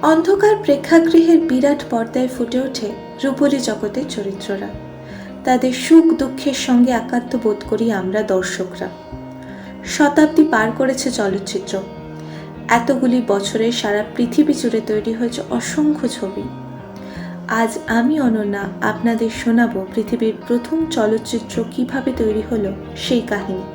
অন্ধকার প্রেক্ষাগৃহের বিরাট পর্দায় ফুটে ওঠে রূপলী জগতের চরিত্ররা। তাদের সুখ দুঃখের সঙ্গে একাত্ম বোধ করি আমরা দর্শকরা। শতাব্দী পার করেছে চলচ্চিত্র। এতগুলি বছরে সারা পৃথিবী জুড়ে তৈরি হয়েছে অসংখ্য ছবি। আজ আমি অনন্যা আপনাদের শোনাবো পৃথিবীর প্রথম চলচ্চিত্র কিভাবে তৈরি হলো সেই কাহিনী।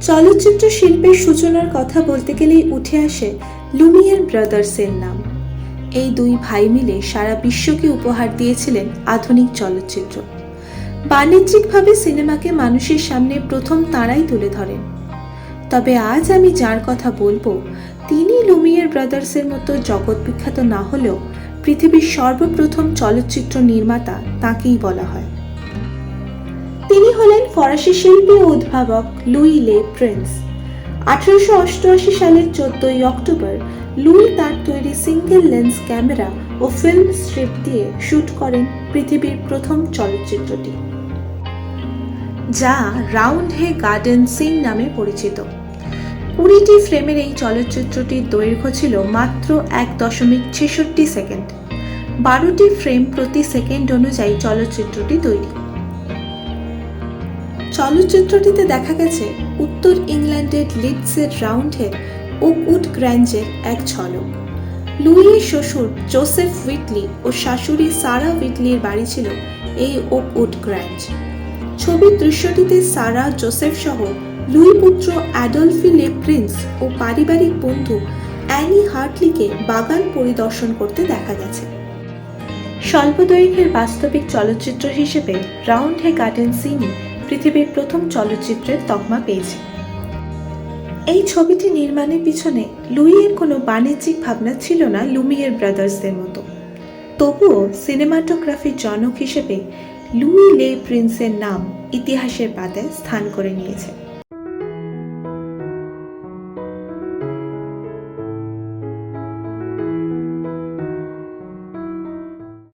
চলচ্চিত্র শিল্পের সূচনার কথা বলতে গেলেই উঠে আসে লুমিয়ার ব্রাদার্সের নাম। এই দুই ভাই মিলে সারা বিশ্বকে উপহার দিয়েছিলেন আধুনিক চলচ্চিত্র। বাণিজ্যিকভাবে সিনেমাকে মানুষের সামনে প্রথম তারাই তুলে ধরেন। তবে আজ আমি যার কথা বলবো তিনি লুমিয়ার ব্রাদার্সের মতো জগৎ বিখ্যাত না হলেও পৃথিবীর সর্বপ্রথম চলচ্চিত্র নির্মাতা তাকেই বলা হয়। তিনি হলেন ফরাসি শিল্পী ও উদ্ভাবক লুই লে প্রিন্স। 1888 সালের 14 অক্টোবর লুই তার তৈরি সিঙ্গেল লেন্স ক্যামেরা ও ফিল্ম স্ট্রিপ দিয়ে শুট করেন পৃথিবীর প্রথম চলচ্চিত্রটি, যা রাউন্ড হে গার্ডেন সিন নামে পরিচিত। 20টি ফ্রেমের এই চলচ্চিত্রটির দৈর্ঘ্য ছিল মাত্র 1.66 সেকেন্ড। 12টি ফ্রেম প্রতি সেকেন্ড অনুযায়ী চলচ্চিত্রটি তৈরি। চলচ্চিত্রটিতে দেখা গেছে উত্তর ইংল্যান্ডের লিডসের রাউন্ডহেড ওকউড গ্র্যাঞ্জের এক ঝলক। লুইয়ের শ্বশুর জোসেফ হুইটলি ও শাশুড়ি সারা হুইটলির বাড়ি ছিল এই ওকউড গ্র্যাঞ্জ। ছবির দৃশ্যটিতে সারা, জোসেফ সহ লুই পুত্র অ্যাডলফি লে প্রিন্স ও পারিবারিক বন্ধু অ্যানি হার্টলিকে বাগান পরিদর্শন করতে দেখা গেছে। স্বল্প দৈর্ঘ্যের বাস্তবিক চলচ্চিত্র হিসেবে রাউন্ড হে গার্ডেন সিনই পৃথিবীর প্রথম চলচ্চিত্রের তকমা পেয়েছে। এই ছবিটি নির্মাণের পিছনে লুইয়ের কোনো বাণিজ্যিক ভাবনা ছিল না লুমিয়ার ব্রাদার্সদের মতো। তবুও সিনেমাটোগ্রাফির জনক হিসেবে লুই লে প্রিন্সের নাম ইতিহাসের পাতায় স্থান করে নিয়েছে।